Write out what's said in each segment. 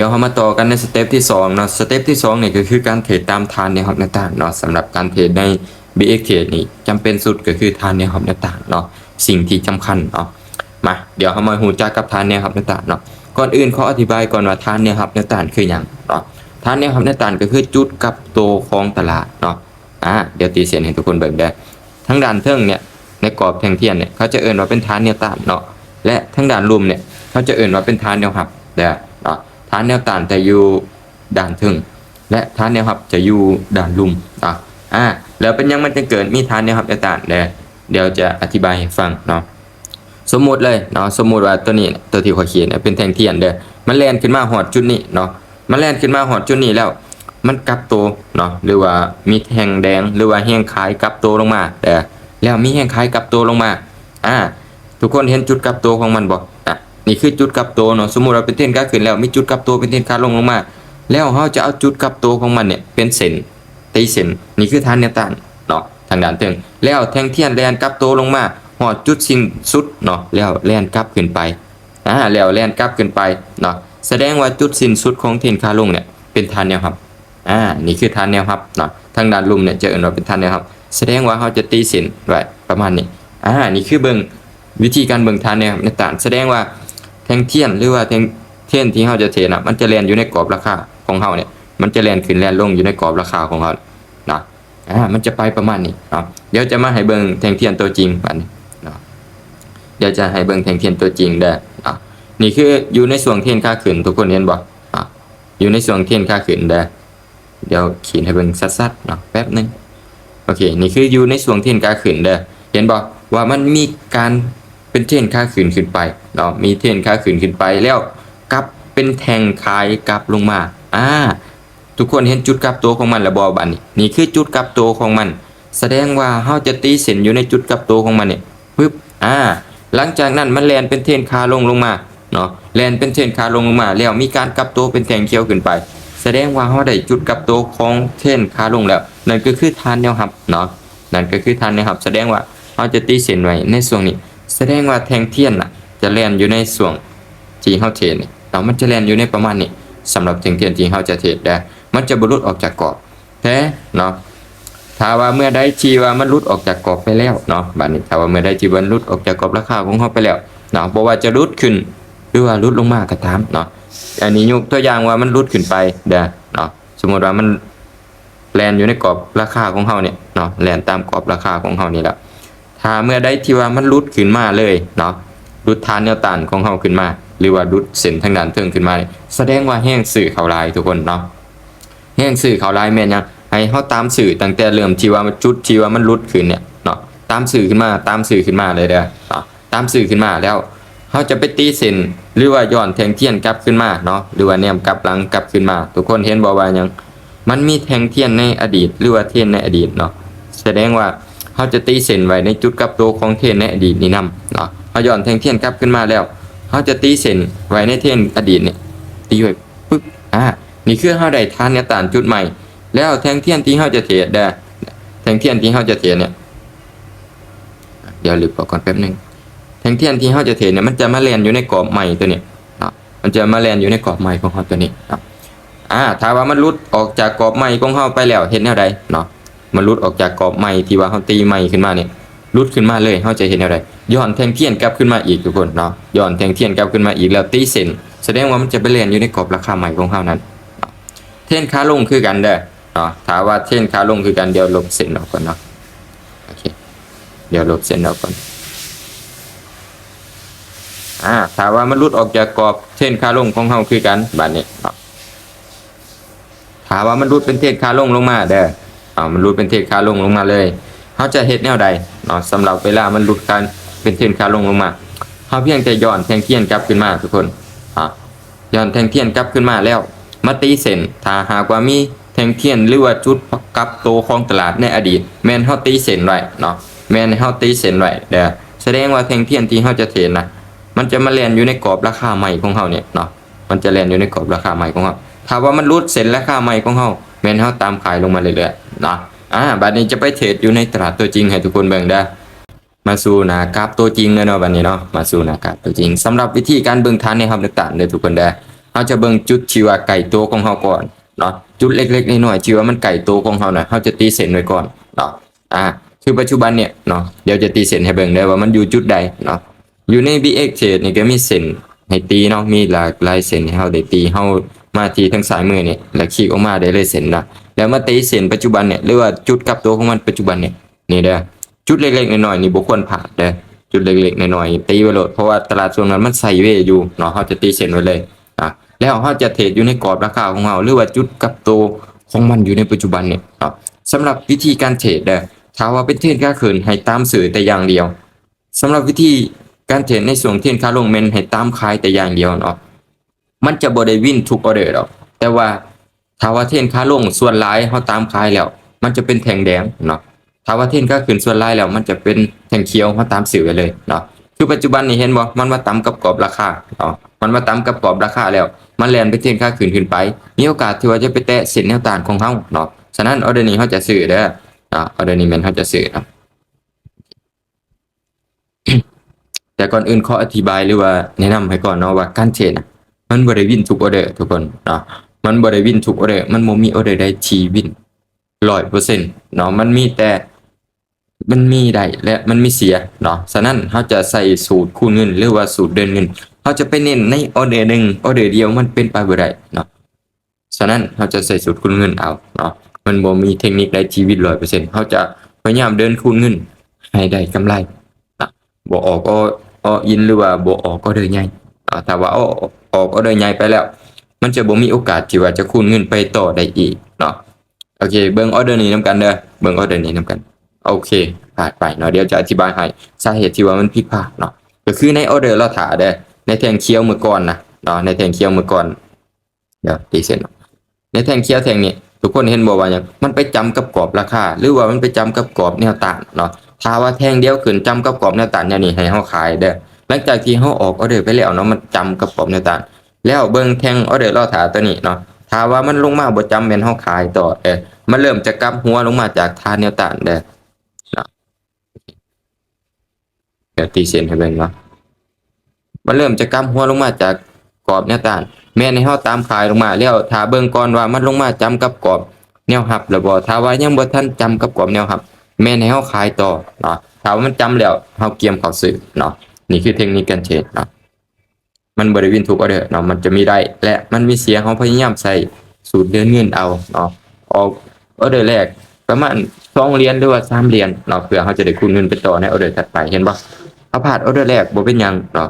ยวเรามาต่อกันในสเต็ปที่2เนาะสเต็ปที่2นี่ก็คือการเทรดตามทานเนี่ยครับต่างๆเนาะสำหรับการเทรดใน BX Trade นี่จำเป็นสุดก็คือทานเนี่ยครับต่างๆเนาะสิ่งที่สำคัญเนาะมาเดี๋ยวเรามาฮู้จักกับทานเนี่ยครับต่างๆเนาะก่อนอื่นขออธิบายก่อนว่าทานเนี่ยครับต่างๆคือหยังเนาะทานเนี่ยครับต่างๆก็คือจุดกลับตัวของตลาดเนาะเดี๋ยวตีเส้นให้ทุกคนเบิ่งได้ทั้งด้านเทิงเนี่ยในกรอบแท่งเทียนเนี่ยเขาจะเอิ้นว่าเป็นฐานแนวต้านเนาะและทั้งด้านลุ่มเนี่ยเขาจะเอิ้นว่าเป็นฐานแนวรับเด้อเนาะฐานแนวต้านจะอยู่ด้านเทิงและฐานแนวรับจะอยู่ด้านลุ่มแล้วเป็นยังมันจะเกิดมีฐานแนวรับแนวต้านเดี๋ยวจะอธิบายให้ฟังเนาะสมมุติเลยเนาะสมมุติว่าตัวนี้ตัวที่ข้อยเขียนเนี่ยเป็นแท่งเทียนเด้อมันแล่นขึ้นมาฮอดจุดนี้เนาะมันแล่นขึ้นมาฮอดจุดนี้แล้วมันกลับตัวเนาะหรือว่ามีแท่งแดงหรือว่าแห้งขายกลับตัวลงมาแล้วมีแห้งขายกลับตัวลงมาทุกคนเห็นจุดกลับตัวของมันบ่นี่คือจุดกลับตัวเนาะสมมุติเราเป็นเส้นขาขึ้นแล้วมีจุดกลับตัวเป็นเส้นขาลงมาแล้วเราจะเอาจุดกลับตัวของมันเนี่ยเป็นเส้นตีเส้นนี่คือฐานแนวต้านเนาะทางด้านเทิงแล้วแท่งเทียนแล่นกลับตัวลงมาฮอดจุดสิ้นสุดเนาะแล้วแล่นกลับขึ้นไปแล้วแล่นกลับขึ้นไปเนาะแสดงว่าจุดสิ้นสุดของเส้นขาลงเนี่ยเป็นฐานแนวรับนี่คือฐานแนวรับเนาะทางด้านลุ่มเนี่ยจะเอิ้นว่าเป็นฐานแนวรับแสดงว่าเราจะตีเส้นไว้ประมาณนี้นี่คือเบิ่งวิธีการเบิ่งฐานแนวรับในต้านแสดงว่าแท่งเทียนหรือว่าแท่งเทียนที่เราจะเทรดมันจะแล่นอยู่ในกรอบราคาของเราเนี่ยมันจะแล่นขึ้นแล่นลงอยู่ในกรอบราคาของเราเนาะมันจะไปประมาณนี้เนาะเดี๋ยวจะมาให้เบิ่งแท่งเทียนตัวจริงบัดนี้เนาะเดี๋ยวจะให้เบิ่งแท่งเทียนตัวจริงเด้อเนาะนี่คืออยู่ในช่วงเทียนขาขึ้นทุกคนเห็นบ่อยู่ในช่วงเทียนขาขึ้นเด้อเดี๋ยวเขียนให้เบิ่งชัดๆเนาะแป๊บนึงโอเคนี่คืออยู่ในช่วงเทียนขาขึ้นเด้อเห็นบ่ว่ามันมีการเป็นเทียนขาขึ้นไปเนาะมีเทียนขาขึ้นไปแล้วกลับเป็นแท่งขายกลับลงมาทุกคนเห็นจุดกลับตัวของมันแล้วบ่บัดนี้นี่คือจุดกลับตัวของมันแสดงว่าเฮาจะตีเส้นอยู่ในจุดกลับตัวของมันเนี่ยปึ๊บหลังจากนั้นมันแล่นเป็นเทรนขาลงมาเนาะแล่นเป็นเทรนขาลงมาแล้วมีการกลับตัวเป็นแท่งเขียวขึ้นไปแสดงว่าเฮาได้จุดกลับตัวของเทรนขาลงแล้วนั่นก็คือฐานแนวรับเนาะนั่นก็คือฐานแนวรับแสดงว่าเฮาจะตีเส้นไว้ในช่วงนี้แสดงว่าแท่งเทียนจะแล่นอยู่ในช่วงที่เฮาเทรดนี่เนาะมันจะแล่นอยู่ในประมาณนี้สำหรับแท่งเทียนที่เฮาจะเทรดได้มันจะบ่หลุดออกจากกรอบแต่เนาะถ้าว่าเมื่อใดที่ว่ามันหลุดออกจากกรอบไปแล้วเนาะบัดนี้ถ้าว่าเมื่อใดที่มันหลุดออกจากกรอบราคาของเฮาไปแล้วเนาะบ่ว่าจะหลุดขึ้นหรือว่าหลุดลงมาก็ตามเนาะอันนี้ยกตัวอย่างว่ามันหลุดขึ้นไปเนาะสมมุติว่ามันแล่นอยู่ในกรอบราคาของเฮาเนี่ยเนาะแล่นตามกรอบราคาของเฮานี่แหละถ้าเมื่อใดที่ว่ามันหลุดขึ้นมาเลยเนาะหลุดฐานแนวต้านของเฮาขึ้นมาหรือว่าหลุดเส้นทางด้านเทิงขึ้นมาแสดงว่าแห้งซื้อเข้าลายทุกคนเนาะแห้งสื่อข่าวลายแม่นยังให้เฮาตามสื่อตั้งแต่เริ่มที่ว่ามันจุดที่ว่ามันหลุดขึ้นเนี่ยเนาะตามสื่อขึ้นมาเลยเด้อเนาะตามสื่อขึ้นมาแล้วเฮาจะไปตีเส้นหรือว่าย้อนแท่งเทียนกลับขึ้นมาเนาะหรือว่าแนมกลับหลังกลับขึ้นมาทุกคนเห็นบ่ว่ายังมันมีแท่งเทียนในอดีตหรือว่าเทียนในอดีตเนาะแสดงว่าเฮาจะตีเส้นไว้ในจุดกลับตัวของเทียนในอดีตนี่นำเนาะเฮาย้อนแท่งเทียนกลับขึ้นมาแล้วเฮาจะตีเส้นไว้ในเทียนอดีตเนี่ยตีไว้ปึ๊บนี่คือเฮาได้ฐานแนวต้านจุดใหม่แล้วแท่งเทียนที่เฮาจะเทรดแท่งเทียนที่เฮาจะเทรดเนี่ยเดี๋ยวลืมบอกก่อนแป๊บนึงแท่งเทียนที่เฮาจะเทรดเนี่ยมันจะมาแล่นอยู่ในกรอบใหม่ตัวนี้เนาะมันจะมาแล่นอยู่ในกรอบใหม่ของเฮาตัวนี้เนาะถ้าว่ามันหลุดออกจากกรอบใหม่ของเฮาไปแล้วเห็นแนวใดเนาะมันหลุดออกจากกรอบใหม่ที่ว่าเฮาตีใหม่ขึ้นมาเนี่ยหลุดขึ้นมาเลยเฮาจะเห็นแนวใดย้อนแท่งเทียนกลับขึ้นมาอีกทุกคนเนาะย้อนแท่งเทียนกลับขึ้นมาอีกแล้วตีเส้นแสดงว่ามันจะไปแล่นอยู่ในกรอบราคาใหม่ของเฮานั้นเทรนขาลงคือกันเด้อเนาะถ้าว่าเทรนขาลงคือกันเดี๋ยวลบเส้นออกก่อนเนาะโอเคเดี๋ยวลบเส้นออกก่อนถ้าว่ามันหลุดออกจากกรอบเทรนขาลงของเฮาคือกันบัดนี้เนาะถ้าว่ามันหลุดเป็นเทรนขาลงมาเด้อมันหลุดเป็นเทรนขาลงมาเลยเฮาจะเฮ็ดแนวใดเนาะสำหรับเวลามันหลุดกันเป็นเทรนขาลงมาเฮาเพียงแต่ย้อนแท่งเทียนกลับขึ้นมาทุกคนย้อนแท่งเทียนกลับขึ้นมาแล้วมาตีเส้นถ้าหากว่ามีแท่งเทียนหรือว่าจุดกลับตัวของตลาดในอดีตแม่นเฮาตีเส้นไว้เนาะแม่นเฮาตีเส้นไว้เด้อแสดงว่าแท่งเทียนที่เฮาจะเทรดมันจะมาแล่นอยู่ในกรอบราคาใหม่ของเฮาเนี่ยเนาะมันจะแล่นอยู่ในกรอบราคาใหม่ของเฮาถ้าว่ามันหลุดเส้นราคาใหม่ของเฮาแม่นเฮาตามขายลงมาเรื่อยๆเนาะบัดนี้จะไปเทรดอยู่ในตลาดตัวจริงให้ทุกคนเบิ่งได้มาสู่หน้ากราฟตัวจริงเลยเนาะบัดนี้เนาะมาสู่หน้ากราฟตัวจริงสำหรับวิธีการเบิ่งฐานเนี่ยครับต่างๆเด้อทุกคนได้ เราจะเบิ่งจุดที่ว่าไก่โตของเราก่อนเนาะจุดเล็กๆน้อยๆที่ว่ามันไก่โตของเราน่ะเราจะตีเส้นไว้ก่อนเนาะคือปัจจุบันเนี่ยเนาะเดี๋ยวจะตีเส้นให้เบิ่งได้ว่ามันอยู่จุดใดเนาะอยู่ใน BX Trade นี่ก็มีเส้นให้ตีเนาะมีหลากหลายเส้นให้เราได้ตีเรามาที่ทางซ้ายมือเนี่ยแล้วคลิกออกมาได้เลยเส้นนะแล้วมาตีเส้นปัจจุบันเนี่ยหรือว่าจุดกลับตัวของมันปัจจุบันเนี่ยนี่เด้อจุดเล็กๆน้อยๆนี่บ่ควรพลาดเด้อจุดเล็กๆน้อยๆตีไว้โลดเพราะว่าตลาดช่วงนั้นมันไซด์เวย์อยู่เนาะเราจะตีเส้นไว้เลยแล้วเราจะเทรดอยู่ในกรอบราคาของเราหรือว่าจุดกลับตัวของมันอยู่ในปัจจุบันเนี่ยเนาะสำหรับวิธีการเทรดเด้อถ้าว่าเป็นเทรดค่าขึ้นให้ตามสื่อแต่อย่างเดียวสำหรับวิธีการเทรดในส่วนเทรดค่าลงเมนให้ตามขายแต่อย่างเดียวเนาะมันจะบ่ได้วินทุกออเดอร์หรอกแต่ว่าถ้าว่าเทรดค่าลงส่วนหลายเฮาตามขายแล้วมันจะเป็นแท่งแดงเนาะถ้าว่าเทรดค่าขึ้นส่วนหลายแล้วมันจะเป็นแท่งเขียวเฮาตามสื่อไปเลยเนาะคือปัจจุบันนี้เห็นบ่มันมาต่ำกับกรอบราคาเนาะมันมาต่ำกับกรอบราคาแล้วมันแล่นไปเทรดค่าขึ้นไปมีโอกาสที่ว่าจะไปแตะเส้นแนวต้านของเฮาเนาะฉะนั้นออเดอร์นี้เฮาจะซื้อเด้อออเดอร์นี้แม่นเฮาจะซื้อเนาะ แต่ก่อนอื่นขออธิบายหรือว่าแนะนำให้ก่อนเนาะว่าการเทรดมันบ่ได้วินทุกออเดอร์ทุกคนเนาะมันบ่ได้วินทุกออเดอร์มันบ่มีออเดอร์ใดที่วิน 100%เนาะมันมีแต่มันมีได้และมันมีเสียเนาะฉะนั้นเราจะใส่สูตรคูณเงินหรือว่าสูตรเดินเงินเราจะไปเน้นในออเดอร์หนึ่งออเดอร์เดียวมันเป็นไปบ่ได้เนาะฉะนั้นเราจะใส่สูตรคูณเงินเอาเนาะมันบ่มีเทคนิคใดที่วิน 100%เราจะพยายามเดินคูณเงินให้ได้กำไรนะบ่ออกก็อินหรือว่าบ่ออกก็เดินใหญ่ถ้าว่าออกก็เดินใหญ่ไปแล้วมันจะบ่มีโอกาสที่ว่าจะคูณเงินไปต่อได้อีกเนาะโอเคเบิ่งออเดอร์นี้นำกันเด้อเบิ่งออเดอร์นี้นำกันโอเคผ่านไปเนาะเดี๋ยวจะอธิบายให้สาเหตุที่ว่ามันผิดพลาดเนาะก็คือในออเดอร์เราถ่าเด้อในแท่งเขียวเมื่อก่อนนะเนาะในแท่งเขียวเมื่อก่อนเดี๋ยวตีเส้นในแท่งเขียวแท่งนี้ทุกคนเห็นบ่ว่าหยังมันไปจำกับกรอบราคาหรือว่ามันไปจำกับกรอบแนวต้านเนาะถ้าว่าแท่งเดียวขึ้นจำกับกรอบแนวต้านอย่างนี้ให้เฮาขายเด้อหลังจากที่เฮาออกออเดอร์ไปแล้วเนาะมันจำกับกรอบแนวต้านแล้วเบิ่งแท่งออเดอร์เราถ่าตัวนี้เนาะถ้าว่ามันลงมาบ่จำแม่นเฮาขายต่อมันเริ่มจะกลับหัวลงมาจากฐานแนวต้านเด้อเดี๋ยวตีเส้นให้เบิ่งเนาะมันเริ่มจะกลับหัวลงมาจากกรอบแนวต้านแม่นให้เฮาตามขายลงมาแล้วถ้าเบิ่งก่อนว่ามันลงมาจำกับกรอบแนวรับแล้วบ่ถ้าว่ายังบ่ทันจำกับกรอบแนวรับแม่นให้เฮาขายต่อเนาะถ้าว่ามันจำแล้วเฮาเกียมเข้าซื้อเนาะนี่คือเทคนิคการเทรดเนาะมันบ่ได้วินทุกออเดอร์เนาะมันจะมีได้และมันมีเสียเฮาพยายามใส่สูตรเดินเงินเอาเนาะออกออเดอร์แรกประมาณ2เหรียญหรือว่า3เหรียญเนาะเพื่อเฮาจะได้คูณเงินไปต่อในออเดอร์ถัดไปเห็นบ่เฮาพลาดออเดอร์แรกบ่เป็นหยังเนาะ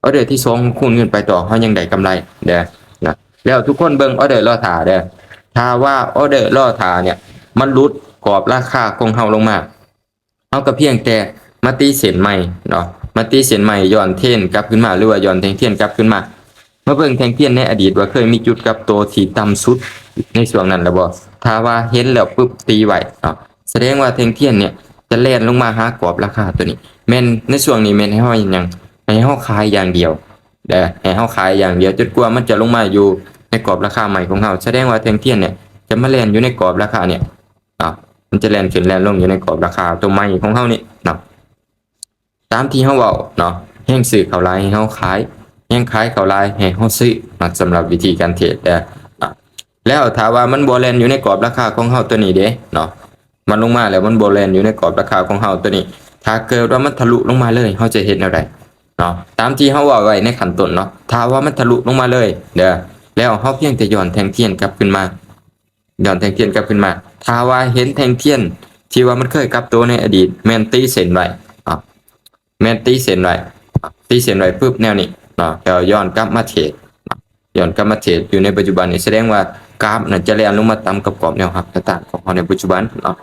ออเดอร์ที่2คูณเงินไปต่อเฮายังได้กำไรเด้อนะแล้วทุกคนเบิ่งออเดอร์รอท่าเด้อถ้าว่าออเดอร์รอท่าเนี่ยมันหลุดกรอบราคาของเฮาลงมาเฮาก็เพียงแต่มาตีเส้นใหม่เนาะมาตีเส้นใหม่ย้อนเทรนกลับขึ้นมาหรือว่าย้อนแท่งเทียนกลับขึ้นมาเบิ่งแท่งเทียนในอดีตว่าเคยมีจุดกลับตัวที่ต่ำสุดในช่วงนั้นแล้วบ่ถ้าว่าเห็นแล้วปุ๊บตีไว้เนาะแสดงว่าแท่งเทียนเนี่ยจะแล่นลงมาหากรอบราคาตัวนี้แม่นในช่วงนี้แม่นให้เฮาหยังให้เฮาขายอย่างเดียวเด้อให้เฮาขายอย่างเดียวจนกว่ามันจะลงมาอยู่ในกรอบราคาใหม่ของเฮาแสดงว่าแท่งเทียนเนี่ยจะมาแล่นอยู่ในกรอบราคาเนี่ยมันจะแล่นขึ้นแล่นลงอยู่ในกรอบราคาตัวใหม่ของเฮานี่เนาะตามที่เฮาเว้าเนาะแฮ่งซื้อเข้าหลายให้เฮาขายแฮ่งขายเข้าหลายให้เฮาซื้อสำหรับวิธีการเทรดเด้อแล้วถ้าว่ามันบ่แล่นอยู่ในกรอบราคาของเฮาตัวนี้เด้เนาะมันลงมาแล้วมันบ่แล่นอยู่ในกรอบราคาของเฮาตัวนี้ถ้าเกิดว่ามันทะลุลงมาเลยเฮาจะเฮ็ดแนวใดเนาะตามที่เฮาว่าไว้ในขั้นต้นเนาะถ้าว่ามันทะลุลงมาเลยเด้อแล้วเฮาเพียงแต่ย้อนแท่งเทียนกลับขึ้นมาย้อนแท่งเทียนกลับขึ้นมาถ้าว่าเห็นแท่งเทียนที่ว่ามันเคยกลับตัวในอดีตแม่นตีเส้นไว้แม่นตีเส้นไว้ตีเส้นไว้ปุ๊บแนวนี้เนาะแล้วย้อนกลับมาเทรดย้อนกลับมาเทรดอยู่ในปัจจุบันนี่แสดงว่ากราฟน่ะจะแล่นลงมาต่ำกับกรอบแนวรับต่างๆของเฮาในปัจจุบันเนาะ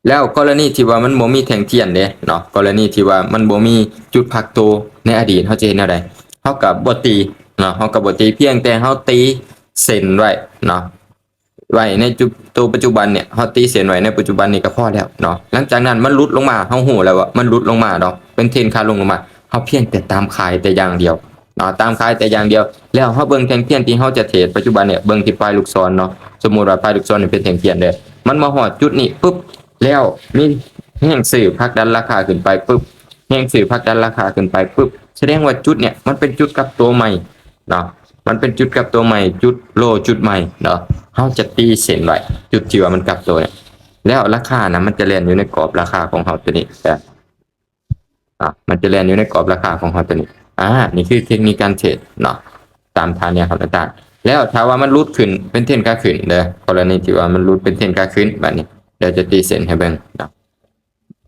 แล้วกรณีที่ว่ามันบ่มีแท่งเทียนเด้เนาะกรณีที่ว่ามันบ่มีจุดพักตัวในอดีตเฮาจะเห็นแนวใดเฮาก็บ่ตีเนาะเฮาก็บ่ตีเพียงแต่เฮาตีเส้นไว้เนาะไว้ในจุดตัวปัจจุบันเนี่ยเฮาตีเส้นไว้ในปัจจุบันนี่ก็พอแล้วเนาะหลังจากนั้นมันหลุดลงมาเฮาฮู้แล้วว่ามันหลุดลงมาเนาะเป็นเทรนขาลงมาเฮาเพียงแต่ตามขายแต่อย่างเดียวเนาะตามขายแต่อย่างเดียวแล้วเฮาเบิ่งแท่งเทียนที่เฮาจะเทรดปัจจุบันเนี่ยเบิ่งที่ปลายลูกศรเนาะสมมุติว่าปลายลูกศรนี่เป็นแท่งเทียนเด้อมันมาฮอดจุดนี้ปุ๊บแล้วมีแห่งสื่อผลักดันราคาขึ้นไปปุ๊บแห่งสื่อผลักดันราคาขึ้นไปปุ๊บแสดงว่าจุดเนี่ยมันเป็นจุดกลับตัวใหม่เนาะ มันเป็นจุดกลับตัวใหม่จุดโลจุดใหม่เนาะเฮาจะตีเส้นไว้จุดที่ว่ามันกลับตัวเนี่ยแล้วราคานะมันจะแล่นอยู่ในกรอบราคาของเฮาตัวนี้แต่มันจะแล่นอยู่ในกรอบราคาของเฮาตัวนี้นี่คือเทคนิคการเทรดเนาะตามทางเนี่ยครับต่างๆแล้วถ้าว่ามันรุดขึ้นเป็นเทรนขาขึ้นเด้อกรณีที่ว่ามันรุดเป็นเทรนขาขึ้นแบบนี้เดี๋ยวจะตีเส้นให้เบิ่งเนาะ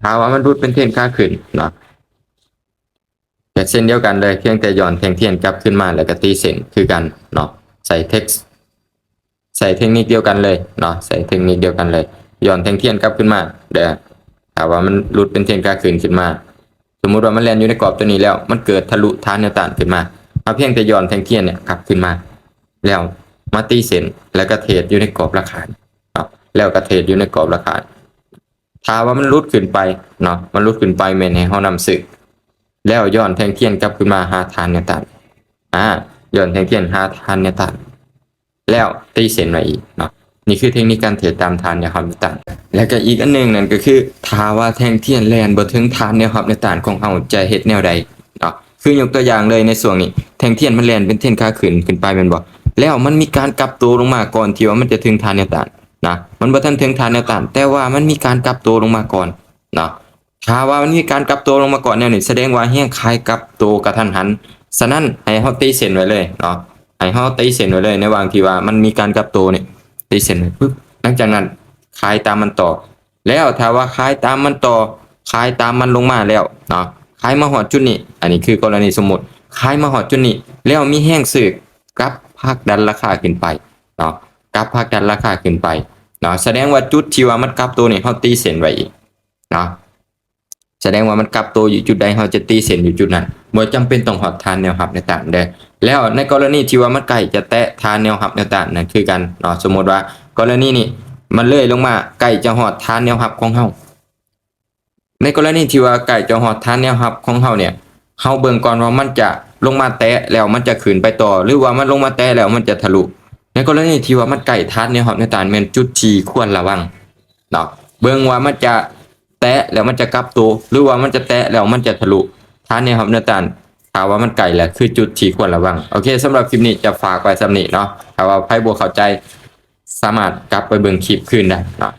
ถ้าว่ามันรุดเป็นเทรนขาขึ้นเนาะแต่เช่นเดียวกันเลยเพียงแต่หย่อนแทงเทียนกลับขึ้นมาแล้วก็ตีเส้นคือกันเนาะใส่เท็กซ์ใส่เทคนิคเดียวกันเลยเนาะใส่เทคนิคเดียวกันเลยหย่อนแทงเทียนกลับขึ้นมาเด้อถ้าว่ามันรุดเป็นเทรนขาขึ้นมาสมมุติว่ามันแล่นอยู่ในกรอบตัวนี้แล้วมันเกิดทะลุฐานแนวต้านขึ้นมาเอาเพียงแต่หย่อนแทงเทียนเนี่ยกลับขึ้นมาแล้วมาตีเส้นแล้วก็เทรดอยู่ในกรอบราคาเนาะแล้วก็เทรดอยู่ในกรอบราคาถ้าว่ามันรุดขึ้นไปเนาะมันรุดขึ้นไปแม่นให้เฮานำซื้อแล้วย้อนแทงเทียนกลับขึ้นมาหาฐานแนวต้านย้อนแทงเทียนหาฐานแนวต้านแล้วตีเส้นไว้อีกเนาะนี่คือเทคนิคการเทรดตามฐานแนวรับแนวต้านแล้วก็อีกอันนึงนั่นก็คือถ้าว่าแทงเทียนแล่นบ่ถึงฐานแนวรับแนวต้านของเฮาจะเฮ็ดแนวใดเนาะคือยกตัวอย่างเลยในช่วงนี้แทงเทียนมันแล่นเป็นเทรนขาขึ้นไปแม่นบ่แล้วมันมีการกลับตัวลงมาก่อนที่ว่ามันจะถึงฐานแนวต้านนะมันบ่ทันถึงฐานแนวต้านแต่ว่ามันมีการกลับตัวลงมาก่อนเนาะถ้าว่ามันมีการกลับตัวลงมาก่อนแนวนี้แสดงว่าแฮงขายกลับตัวกระทันหันฉะนั้นให้เฮาตีเส้นไว้เลยเนาะให้เฮาตีเส้นไว้เลยในระหว่างที่ว่ามันมีการกลับตัวนี่ตีเส้นไว้ปึ๊บหลังจากนั้นขายตามมันต่อแล้วถ้าว่าขายตามมันต่อขายตามมันลงมาแล้วเนาะขายมาฮอดจุดนี้อันนี้คือกรณีสมมุติขายมาฮอดจุดนี้แล้วมีแฮงซื้อกลับผลักดันราคาขึ้นไปเนาะกลับผลักดันราคาขึ้นไปเนาะแสดงว่าจุดที่ว่ามันกลับตัวนี่เฮาตีเส้นไว้อีกเนาะแสดงว่ามันกลับตัวอยู่จุดใดเฮาจะตีเส้นอยู่จุดนั้นบ่จำเป็นต้องฮอดฐานแนวรับแนวต้านเด้อแล้วในกรณีที่ว่ามันใกล้จะแตะฐานแนวรับแนวต้านนั่นคือกันเนาะสมมุติว่ากรณีนี้มันเลื่อยลงมาใกล้จะฮอดฐานแนวรับของเฮาในกรณีที่ว่าใกล้จะฮอดฐานแนวรับของเฮาเนี่ยเฮาเบิ่งก่อนว่ามันจะลงมาแตะแล้วมันจะขึ้นไปต่อหรือว่ามันลงมาแตะแล้วมันจะทะลุในกรณีที่ว่ามันใกล้ฐานแนวรับแนวต้านแม่นจุดที่ควรระวังเนาะเบิ่งว่ามันจะแตะแล้วมันจะกลับตัวหรือว่ามันจะแตะแล้วมันจะทะลุฐานแนวรับแนวต้านถ้าว่ามันไกลแหละคือจุดที่ควรระวังโอเคสำหรับคลิปนี้จะฝากไว้สำนี้เนาะถ้าว่าใครบ่เข้าใจสามารถกลับไปเบิ่งคลิปคืนได้เนาะ